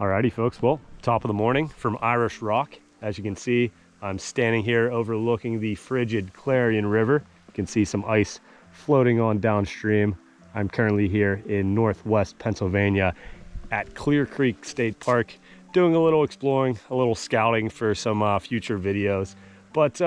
Alrighty folks, well, top of the morning from Irish Rock. As you can see, I'm standing here overlooking the frigid Clarion River. You can see some ice floating on downstream. I'm currently here in northwest Pennsylvania at Clear Creek State Park, doing a little exploring, a little scouting for some future videos. But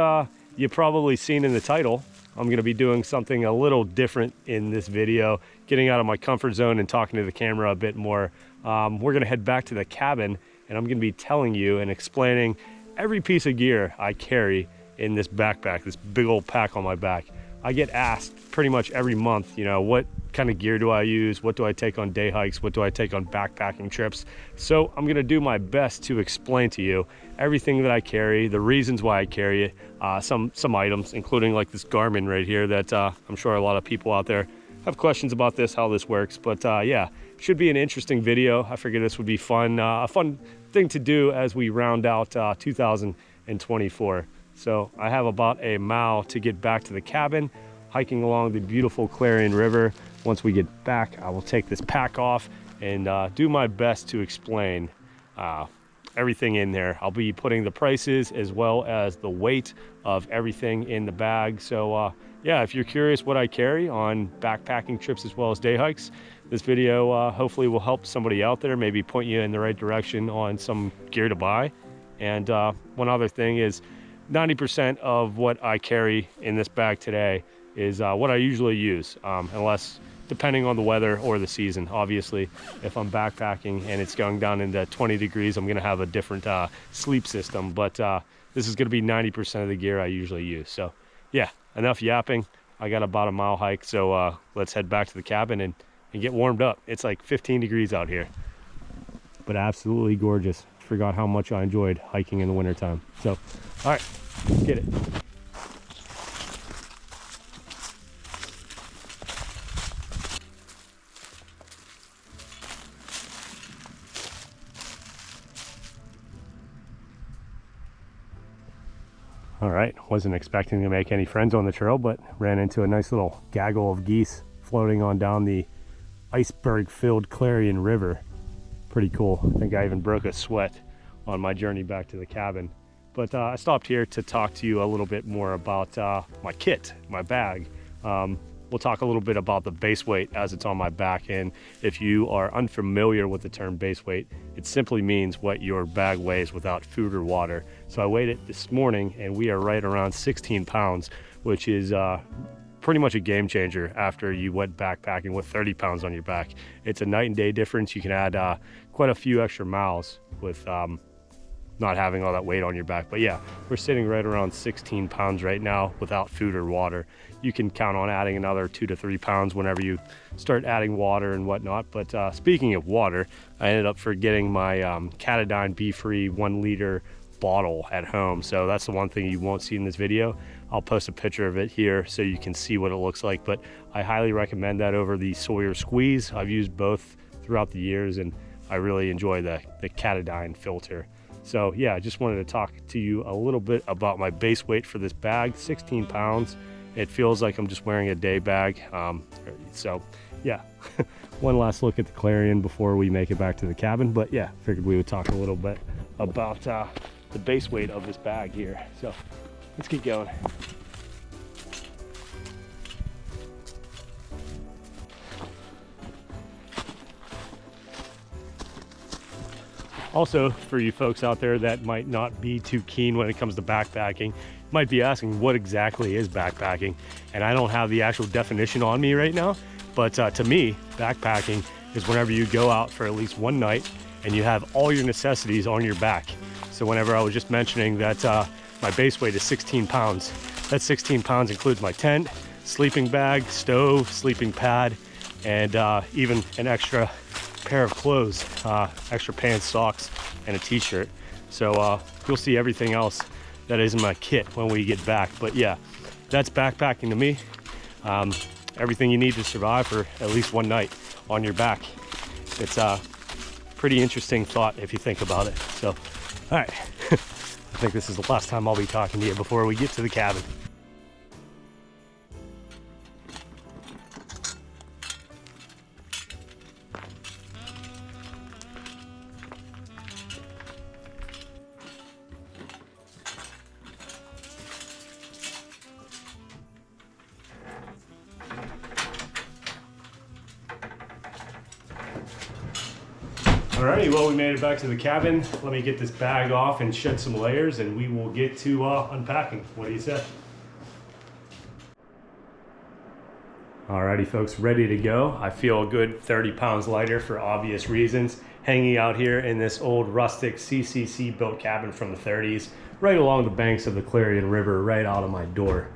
you've probably seen in the title, I'm gonna be doing something a little different in this video, getting out of my comfort zone and talking to the camera a bit more. We're gonna head back to the cabin and I'm gonna be telling you and explaining every piece of gear I carry in this backpack, this big old pack on my back. I get asked pretty much every month, you know, what kind of gear do I use? What do I take on day hikes? What do I take on backpacking trips? So I'm gonna do my best to explain to you everything that I carry, the reasons why I carry it, some items, including like this Garmin right here that I'm sure a lot of people out there have questions about this, how this works. But yeah, should be an interesting video. I figured this would be fun, a fun thing to do as we round out 2024. So I have about a mile to get back to the cabin, hiking along the beautiful Clarion River. Once we get back, I will take this pack off and do my best to explain everything in there. I'll be putting the prices as well as the weight of everything in the bag. So yeah, if you're curious what I carry on backpacking trips as well as day hikes, this video hopefully will help somebody out there, maybe point you in the right direction on some gear to buy. And one other thing is 90% of what I carry in this bag today is what I usually use, unless depending on the weather or the season. Obviously, if I'm backpacking and it's going down into 20 degrees, I'm gonna have a different sleep system, but this is gonna be 90% of the gear I usually use. So yeah, enough yapping. I got about a mile hike, so let's head back to the cabin and get warmed up. It's like 15 degrees out here, but absolutely gorgeous. Forgot how much I enjoyed hiking in the wintertime. So, all right, let's get it. All right, wasn't expecting to make any friends on the trail, but ran into a nice little gaggle of geese floating on down the iceberg-filled Clarion River. Pretty cool. I think I even broke a sweat on my journey back to the cabin. But I stopped here to talk to you a little bit more about my kit, my bag. We'll talk a little bit about the base weight as it's on my back. And if you are unfamiliar with the term base weight, it simply means what your bag weighs without food or water. So I weighed it this morning and we are right around 16 pounds, which is pretty much a game changer after you went backpacking with 30 pounds on your back. It's a night and day difference. You can add quite a few extra miles with not having all that weight on your back. But yeah, we're sitting right around 16 pounds right now without food or water. You can count on adding another 2 to 3 pounds whenever you start adding water and whatnot. But speaking of water, I ended up forgetting my Catadine Be-Free 1 liter bottle at home. So that's the one thing you won't see in this video. I'll post a picture of it here so you can see what it looks like, but I highly recommend that over the Sawyer Squeeze. I've used both throughout the years and I really enjoy the Catadine filter. So yeah, I just wanted to talk to you a little bit about my base weight for this bag, 16 pounds. It feels like I'm just wearing a day bag. So yeah, one last look at the Clarion before we make it back to the cabin. But yeah, figured we would talk a little bit about the base weight of this bag here. So let's get going. Also, for you folks out there that might not be too keen when it comes to backpacking, might be asking what exactly is backpacking. And I don't have the actual definition on me right now, but to me, backpacking is whenever you go out for at least one night and you have all your necessities on your back. So whenever I was just mentioning that my base weight is 16 pounds, that 16 pounds includes my tent, sleeping bag, stove, sleeping pad, and even an extra pair of clothes, extra pants, socks, and a t-shirt. So you'll see everything else that is in my kit when we get back. But yeah, that's backpacking to me. Everything you need to survive for at least one night on your back. It's a pretty interesting thought if you think about it. So, all right, I think this is the last time I'll be talking to you before we get to the cabin. Alrighty, well, we made it back to the cabin. Let me get this bag off and shed some layers, and we will get to unpacking. What do you say? Alrighty, folks, ready to go. I feel a good 30 pounds lighter for obvious reasons. Hanging out here in this old rustic CCC built cabin from the 30s, right along the banks of the Clarion River, right out of my door.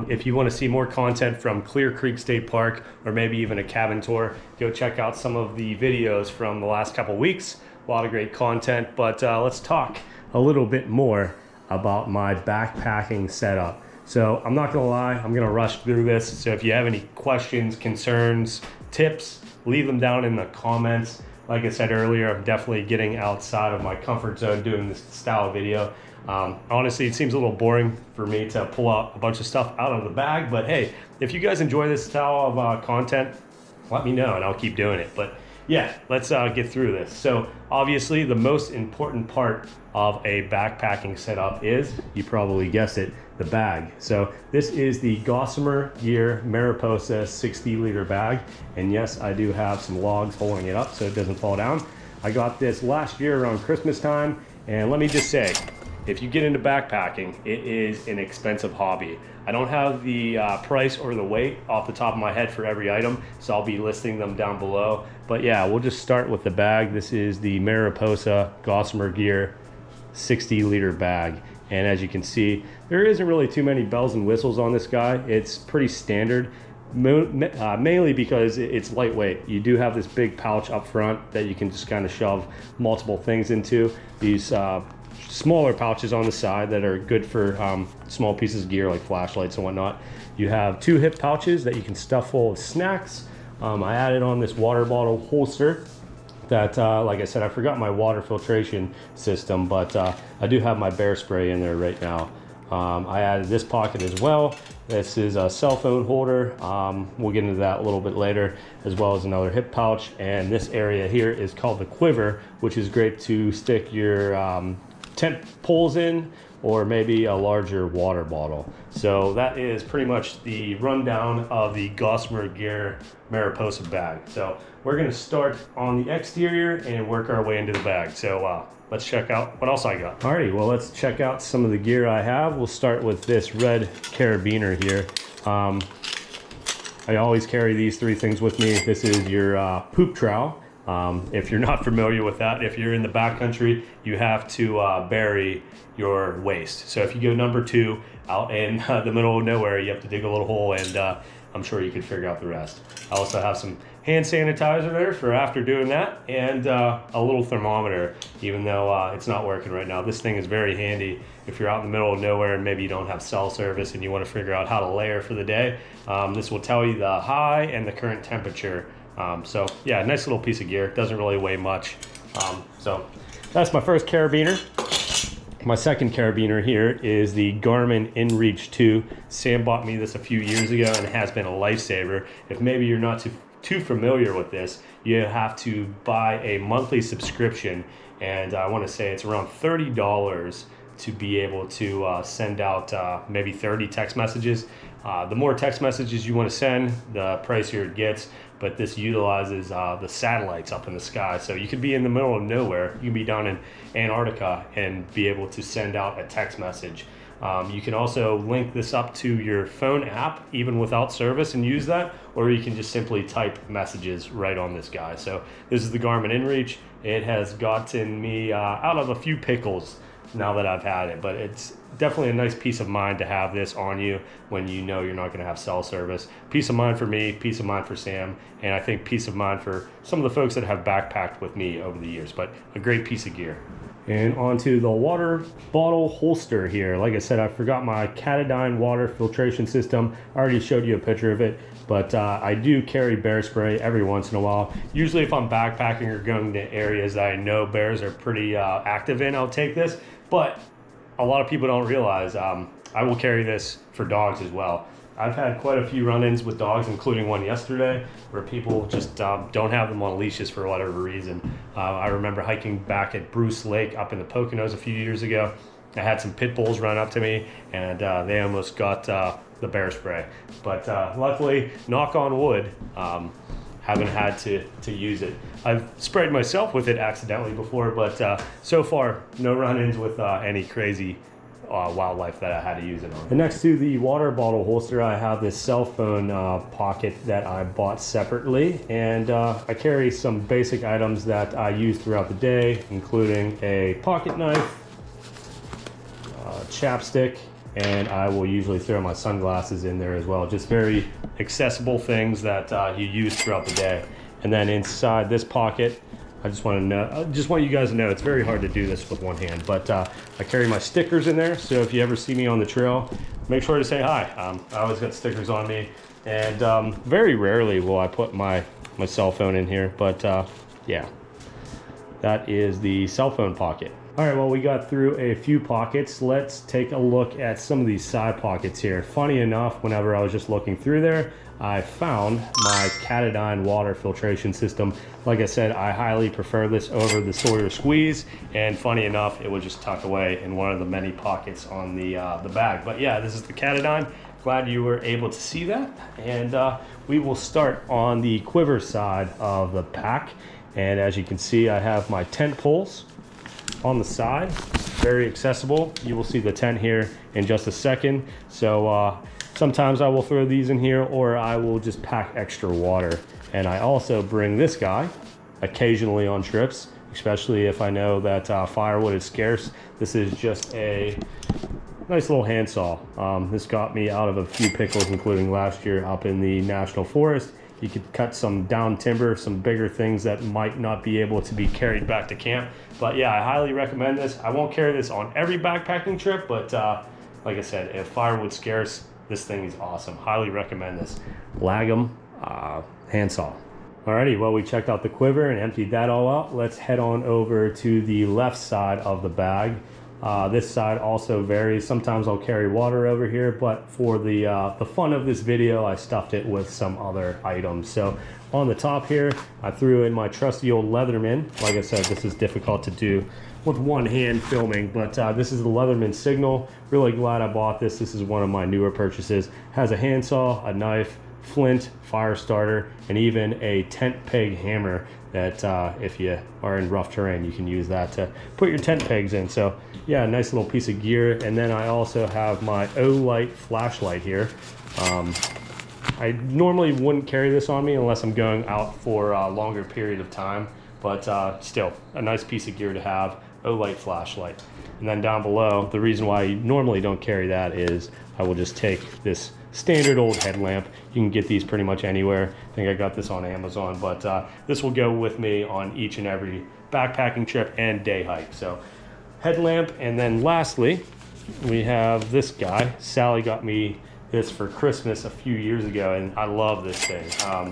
If you want to see more content from Clear Creek State Park, or maybe even a cabin tour, go check out some of the videos from the last couple weeks. A lot of great content, but let's talk a little bit more about my backpacking setup. So I'm not gonna lie, I'm gonna rush through this. So if you have any questions, concerns, tips, leave them down in the comments. Like I said earlier, I'm definitely getting outside of my comfort zone doing this style of video. Honestly, it seems a little boring for me to pull out a bunch of stuff out of the bag, but hey, if you guys enjoy this style of content, let me know and I'll keep doing it. But yeah, let's get through this. So obviously the most important part of a backpacking setup is, you probably guessed it, the bag. So this is the Gossamer Gear Mariposa 60-liter bag. And yes, I do have some logs holding it up so it doesn't fall down. I got this last year around Christmas time, and let me just say, if you get into backpacking, it is an expensive hobby. I don't have the price or the weight off the top of my head for every item, so I'll be listing them down below. But yeah, we'll just start with the bag. This is the Mariposa Gossamer Gear 60-liter bag. And as you can see, there isn't really too many bells and whistles on this guy. It's pretty standard, mainly because it's lightweight. You do have this big pouch up front that you can just kind of shove multiple things into. These smaller pouches on the side that are good for small pieces of gear like flashlights and whatnot. You have 2 hip pouches that you can stuff full of snacks. I added on this water bottle holster that, like I said, I forgot my water filtration system, but I do have my bear spray in there right now. I added this pocket as well. This is a cell phone holder. We'll get into that a little bit later, as well as another hip pouch. And this area here is called the quiver, which is great to stick your tent poles in, or maybe a larger water bottle. So that is pretty much the rundown of the Gossamer Gear Mariposa bag. So we're gonna start on the exterior and work our way into the bag. So let's check out what else I got. Alrighty, well, let's check out some of the gear I have. We'll start with this red carabiner here. I always carry these 3 things with me. This is your poop trowel. If you're not familiar with that, if you're in the backcountry, you have to bury your waste. So if you go number 2 out in the middle of nowhere, you have to dig a little hole, and I'm sure you can figure out the rest. I also have some hand sanitizer there for after doing that, and a little thermometer, even though it's not working right now. This thing is very handy if you're out in the middle of nowhere and maybe you don't have cell service and you want to figure out how to layer for the day. This will tell you the high and the current temperature. So yeah, nice little piece of gear. Doesn't really weigh much. So that's my first carabiner. My second carabiner here is the Garmin InReach 2. Sam bought me this a few years ago and it has been a lifesaver. If maybe you're not too familiar with this, you have to buy a monthly subscription, and I want to say it's around $30 to be able to send out maybe 30 text messages. The more text messages you want to send, the pricier it gets, but this utilizes the satellites up in the sky. So you could be in the middle of nowhere, you can be down in Antarctica and be able to send out a text message. You can also link this up to your phone app even without service and use that, or you can just simply type messages right on this guy. So this is the Garmin InReach. It has gotten me out of a few pickles now that I've had it, but it's definitely a nice peace of mind to have this on you when you know you're not going to have cell service. Peace of mind for me, peace of mind for Sam, and I think peace of mind for some of the folks that have backpacked with me over the years, but a great piece of gear. And onto the water bottle holster here. Like I said, I forgot my Katadyn water filtration system. I already showed you a picture of it, but I do carry bear spray every once in a while. Usually if I'm backpacking or going to areas that I know bears are pretty active in, I'll take this. But a lot of people don't realize I will carry this for dogs as well. I've had quite a few run-ins with dogs, including one yesterday, where people just don't have them on leashes for whatever reason. I remember hiking back at Bruce Lake up in the Poconos a few years ago. I had some pit bulls run up to me, and they almost got the bear spray. But luckily, knock on wood, haven't had to use it. I've sprayed myself with it accidentally before, but so far, no run-ins with any crazy wildlife that I had to use it on. And next to the water bottle holster, I have this cell phone pocket that I bought separately, and I carry some basic items that I use throughout the day, including a pocket knife, chapstick, and I will usually throw my sunglasses in there as well. Just very accessible things that you use throughout the day. And then inside this pocket, I just want you guys to know it's very hard to do this with one hand, but I carry my stickers in there. So if you ever see me on the trail, make sure to say hi. I always got stickers on me, and very rarely will I put my cell phone in here, but yeah, that is the cell phone pocket. All right, well, we got through a few pockets. Let's take a look at some of these side pockets here. Funny enough, whenever I was just looking through there, I found my Katadyn water filtration system. Like I said, I highly prefer this over the Sawyer Squeeze, and funny enough, it was just tucked away in one of the many pockets on the bag. But yeah, this is the Katadyn. Glad you were able to see that. And we will start on the quiver side of the pack. And as you can see, I have my tent poles on the side, very accessible. You will see the tent here in just a second. So sometimes I will throw these in here, or I will just pack extra water. And I also bring this guy occasionally on trips, especially if I know that firewood is scarce. This is just a nice little handsaw. This got me out of a few pickles, including last year up in the National Forest. You could cut some down timber, some bigger things that might not be able to be carried back to camp. But yeah, I highly recommend this. I won't carry this on every backpacking trip, but like I said, if firewood's scarce, this thing is awesome. Highly recommend this. Lagom handsaw. Alrighty, well, we checked out the quiver and emptied that all out. Let's head on over to the left side of the bag. This side also varies. Sometimes I'll carry water over here, but for the fun of this video, I stuffed it with some other items. So on the top here, I threw in my trusty old Leatherman. Like I said, this is difficult to do with one hand filming, but this is the Leatherman Signal. Really glad I bought this. This is one of my newer purchases. Has a handsaw, a knife, flint, fire starter, and even a tent peg hammer that if you are in rough terrain, you can use that to put your tent pegs in. So yeah, nice little piece of gear. And then I also have my Olight flashlight here. I normally wouldn't carry this on me unless I'm going out for a longer period of time, but still a nice piece of gear to have. Olight flashlight. And then down below, the reason why I normally don't carry that is I will just take this standard old headlamp. You can get these pretty much anywhere. I think I got this on Amazon, but this will go with me on each and every backpacking trip and day hike. So headlamp. And then lastly, we have this guy. Sally got me this for Christmas a few years ago, and I love this thing.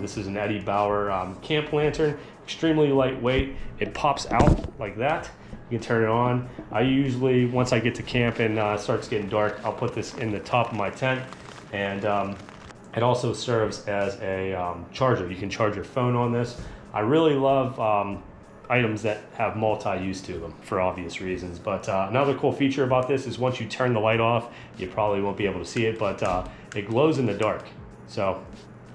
This is an Eddie Bauer camp lantern, extremely lightweight. It pops out like that. You can turn it on. I usually, once I get to camp and it starts getting dark, I'll put this in the top of my tent. And it also serves as a charger. You can charge your phone on this. I really love items that have multi-use to them for obvious reasons. But another cool feature about this is once you turn the light off, you probably won't be able to see it, but it glows in the dark. So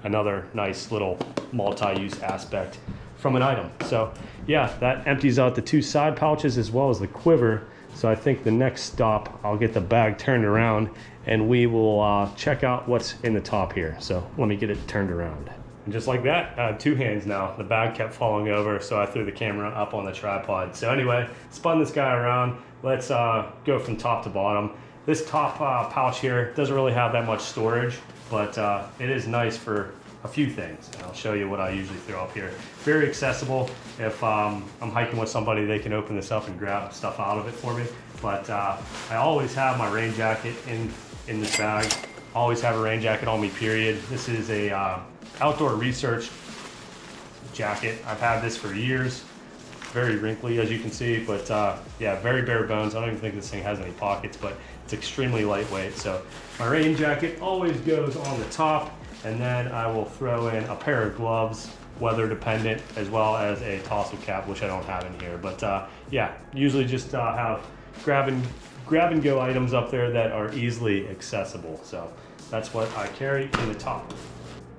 another nice little multi-use aspect from an item. So yeah, that empties out the two side pouches as well as the quiver. So I think the next stop, I'll get the bag turned around and we will check out what's in the top here. So let me get it turned around. And just like that, two hands now. The bag kept falling over, so I threw the camera up on the tripod. So anyway, spun this guy around. let's go from top to bottom. This top pouch here doesn't really have that much storage, but it is nice for a few things. And I'll show you what I usually throw up here. Very accessible. If I'm hiking with somebody, they can open this up and grab stuff out of it for me. But I always have my rain jacket in this bag. Always have a rain jacket on me, period. This is a outdoor research jacket. I've had this for years. Very wrinkly, as you can see, but yeah, very bare bones. I don't even think this thing has any pockets, but it's extremely lightweight. So my rain jacket always goes on the top, and then I will throw in a pair of gloves, weather dependent, as well as a tassel cap, which I don't have in here. But yeah, usually just have grab and go items up there that are easily accessible. So that's what I carry in the top.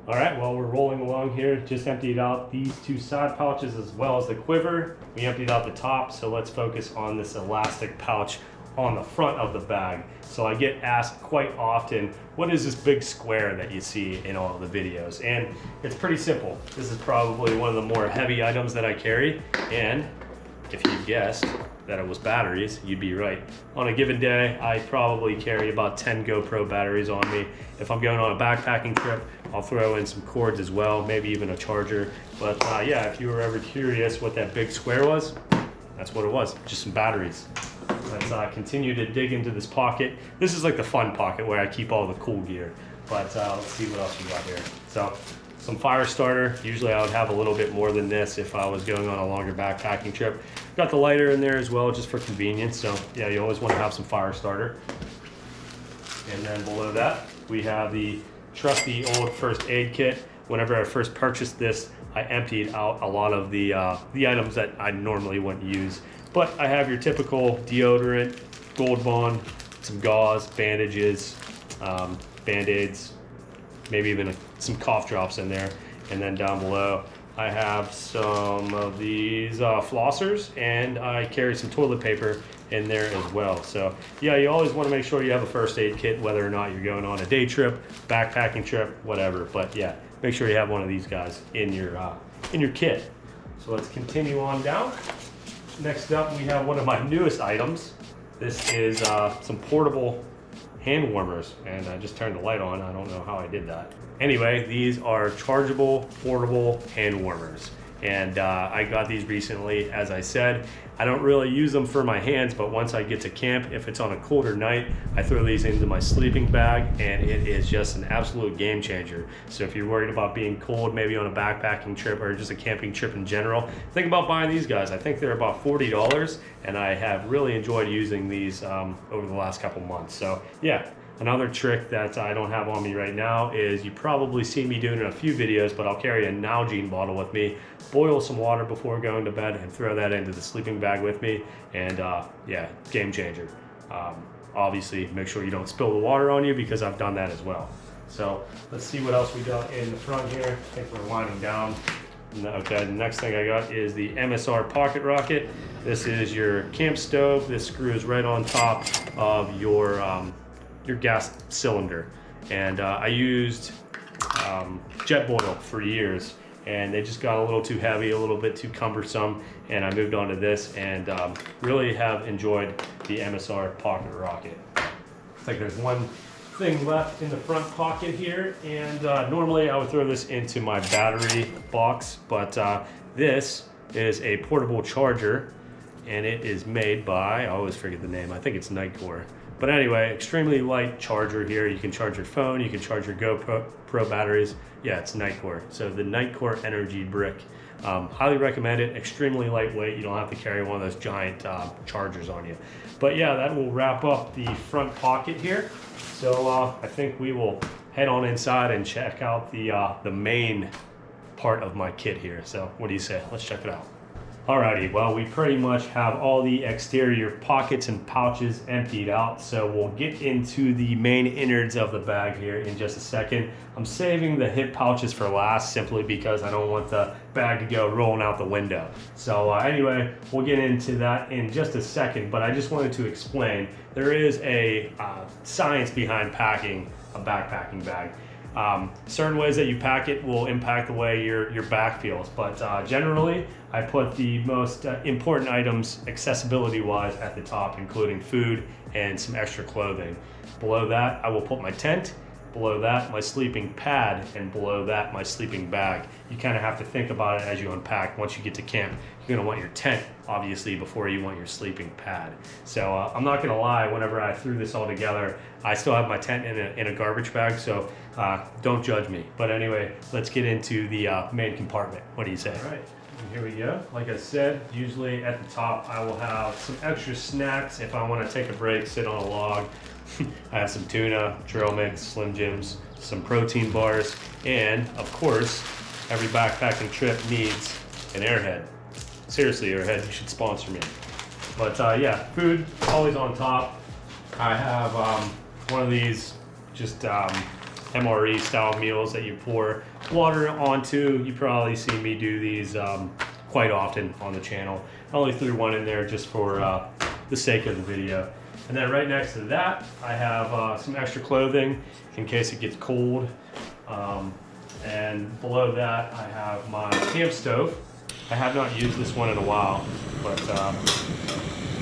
All right, well, we're rolling along here. Just emptied out these two side pouches as well as the quiver. We emptied out the top, so let's focus on this elastic pouch on the front of the bag. So I get asked quite often, what is this big square that you see in all the videos? And it's pretty simple. This is probably one of the more heavy items that I carry, and if you guessed that it was batteries, you'd be right. On a given day, I probably carry about 10 GoPro batteries on me. If I'm going on a backpacking trip, I'll throw in some cords as well, maybe even a charger. But yeah, if you were ever curious what that big square was, that's what it was, just some batteries. Let's continue to dig into this pocket. This is like the fun pocket where I keep all the cool gear. But let's see what else we got here. So, some fire starter. Usually I would have a little bit more than this if I was going on a longer backpacking trip. Got the lighter in there as well, just for convenience. So yeah, you always want to have some fire starter. And then below that, we have the trusty old first aid kit. Whenever I first purchased this, I emptied out a lot of the items that I normally wouldn't use. But I have your typical deodorant, Gold Bond, some gauze, bandages, Band-Aids, maybe even some cough drops in there. And then down below, I have some of these flossers, and I carry some toilet paper in there as well. So yeah, you always want to make sure you have a first aid kit, whether or not you're going on a day trip, backpacking trip, whatever. But yeah, make sure you have one of these guys in your kit. So let's continue on down. Next up, we have one of my newest items. This is some portable hand warmers, and I just turned the light on. I don't know how I did that. Anyway, these are chargeable, portable hand warmers. And I got these recently. As I said, I don't really use them for my hands, but once I get to camp, if it's on a colder night, I throw these into my sleeping bag, and it is just an absolute game changer. So if you're worried about being cold, maybe on a backpacking trip or just a camping trip in general, think about buying these guys. I think they're about $40, and I have really enjoyed using these over the last couple months. So yeah. Another trick that I don't have on me right now is, you probably see me doing in a few videos, but I'll carry a Nalgene bottle with me, boil some water before going to bed, and throw that into the sleeping bag with me. And yeah, game changer. Obviously, make sure you don't spill the water on you, because I've done that as well. So let's see what else we got in the front here. I think we're winding down. Okay, the next thing I got is the MSR Pocket Rocket. This is your camp stove. This screws right on top of your gas cylinder, and I used Jetboil for years, and they just got a little too heavy, a little bit too cumbersome, and I moved on to this, and really have enjoyed the MSR Pocket Rocket. Looks like there's one thing left in the front pocket here, and normally I would throw this into my battery box, but this is a portable charger, and it is made by, I always forget the name, I think it's Nightcore. But anyway, extremely light charger here. You can charge your phone, you can charge your GoPro batteries. Yeah, it's Nightcore. So the Nightcore Energy Brick. Highly recommend it. Extremely lightweight. You don't have to carry one of those giant chargers on you. But yeah, that will wrap up the front pocket here. So I think we will head on inside and check out the main part of my kit here. So what do you say? Let's check it out. Alrighty, well, we pretty much have all the exterior pockets and pouches emptied out, so we'll get into the main innards of the bag here in just a second. I'm saving the hip pouches for last, simply because I don't want the bag to go rolling out the window. So anyway, we'll get into that in just a second, but I just wanted to explain, there is a science behind packing a backpacking bag. Certain ways that you pack it will impact the way your back feels, but generally I put the most important items accessibility wise at the top, including food and some extra clothing. Below that I will put my tent, below that my sleeping pad, and below that my sleeping bag. You kind of have to think about it as you unpack. Once you get to camp, you're going to want your tent obviously before you want your sleeping pad. So I'm not going to lie, whenever I threw this all together, I still have my tent in a garbage bag, so don't judge me. But anyway, let's get into the main compartment. What do you say? All right, here we go. Like I said, usually at the top I will have some extra snacks if I want to take a break, sit on a log. I have some tuna, trail mix, Slim Jims, some protein bars, and of course, every backpacking trip needs an Airhead. Seriously, Airhead, you should sponsor me. But yeah, food always on top. I have one of these just MRE style meals that you pour water onto. You probably see me do these quite often on the channel. I only threw one in there just for the sake of the video. And then right next to that, I have some extra clothing in case it gets cold. And below that, I have my camp stove. I have not used this one in a while, but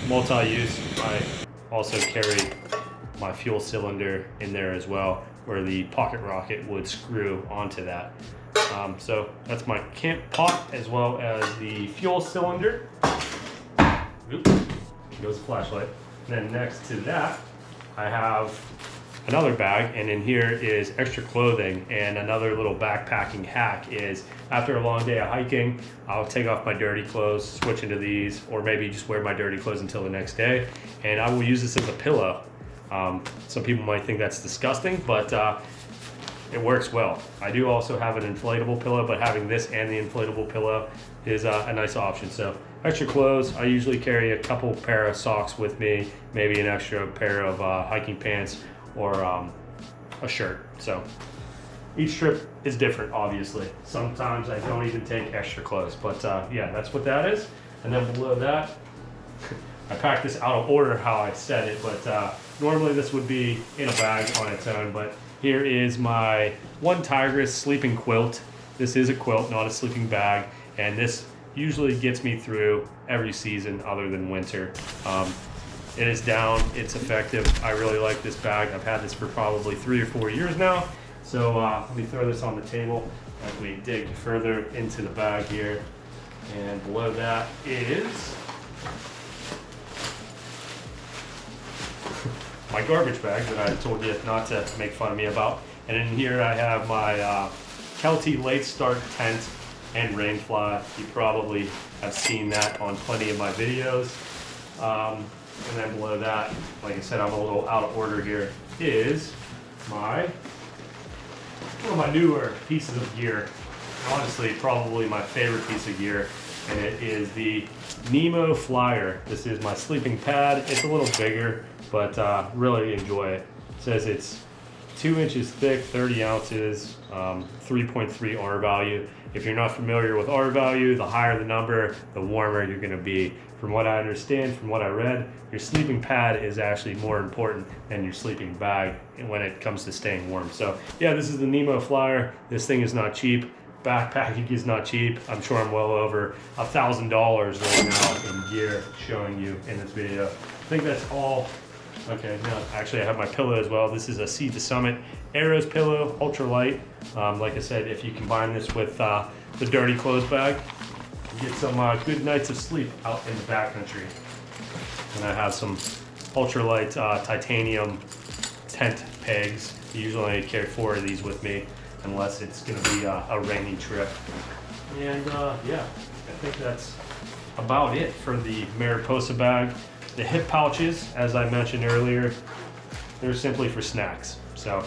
multi-use. I also carry my fuel cylinder in there as well, where the pocket rocket would screw onto that. So that's my camp pot as well as the fuel cylinder. Oops, here goes the flashlight. Then next to that, I have another bag, and in here is extra clothing. And another little backpacking hack is after a long day of hiking, I'll take off my dirty clothes, switch into these, or maybe just wear my dirty clothes until the next day. And I will use this as a pillow. Some people might think that's disgusting, but it works well. I do also have an inflatable pillow, but having this and the inflatable pillow is a nice option. So extra clothes, I usually carry a couple pair of socks with me, maybe an extra pair of hiking pants or a shirt. So each trip is different, obviously. Sometimes I don't even take extra clothes, but yeah, that's what that is. And then below that, I packed this out of order how I said it, but normally this would be in a bag on its own, but here is my One Tigress sleeping quilt. This is a quilt, not a sleeping bag, and this usually gets me through every season other than winter. It is down, it's effective. I really like this bag. I've had this for probably 3 or 4 years now. So let me throw this on the table as we dig further into the bag here. And below that is my garbage bag that I told you not to make fun of me about. And in here I have my Kelty Late Start tent and rain fly. You probably have seen that on plenty of my videos. And then below that, like I said, I'm a little out of order here, is one of my newer pieces of gear. Honestly, probably my favorite piece of gear, and it is the Nemo Flyer. This is my sleeping pad. It's a little bigger, but really enjoy it. It says it's 2 inches thick, 30 ounces, 3.3 R value. If you're not familiar with R value, the higher the number, the warmer you're gonna be. From what I understand, from what I read, your sleeping pad is actually more important than your sleeping bag when it comes to staying warm. So yeah, this is the Nemo Flyer. This thing is not cheap. Backpacking is not cheap. I'm sure I'm well over $1,000 right now in gear showing you in this video. I think that's all. Okay, no, actually I have my pillow as well. This is a Sea to Summit Arrows pillow, ultra light. Like I said, if you combine this with the dirty clothes bag, you get some good nights of sleep out in the backcountry. And I have some ultralight titanium tent pegs. Usually I carry 4 of these with me unless it's going to be a rainy trip. And yeah, I think that's about it for the Mariposa bag. The hip pouches, as I mentioned earlier, they're simply for snacks. So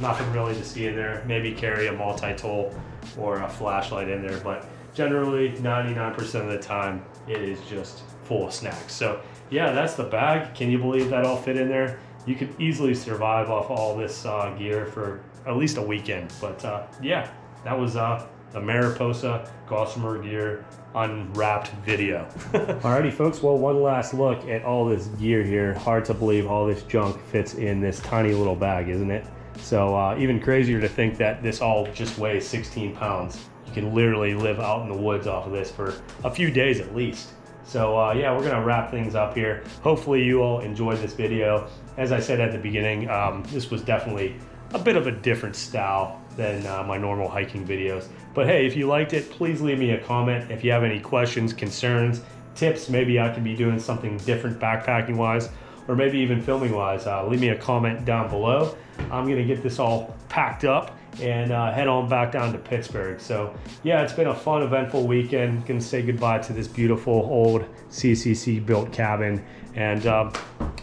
nothing really to see in there. Maybe carry a multi-tool or a flashlight in there, but generally 99% of the time it is just full of snacks. So yeah, that's the bag. Can you believe that all fit in there? You could easily survive off all this gear for at least a weekend. But yeah, that was the Mariposa Gossamer Gear unwrapped video. Alrighty folks, well, one last look at all this gear here. Hard to believe all this junk fits in this tiny little bag, isn't it? So even crazier to think that this all just weighs 16 pounds. You can literally live out in the woods off of this for a few days at least. So yeah, we're gonna wrap things up here. Hopefully you all enjoyed this video. As I said at the beginning, this was definitely a bit of a different style than my normal hiking videos. But hey, if you liked it, please leave me a comment. If you have any questions, concerns, tips, maybe I could be doing something different backpacking wise, or maybe even filming wise, leave me a comment down below. I'm gonna get this all packed up and head on back down to Pittsburgh. So yeah, it's been a fun, eventful weekend. Gonna say goodbye to this beautiful old CCC built cabin and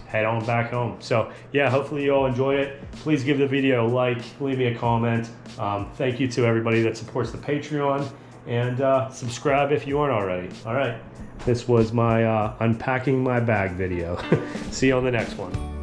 head on back home. So yeah, hopefully you all enjoyed it. Please give the video a like, leave me a comment. Thank you to everybody that supports the Patreon, and subscribe if you aren't already. All right, this was my unpacking my bag video. See you on the next one.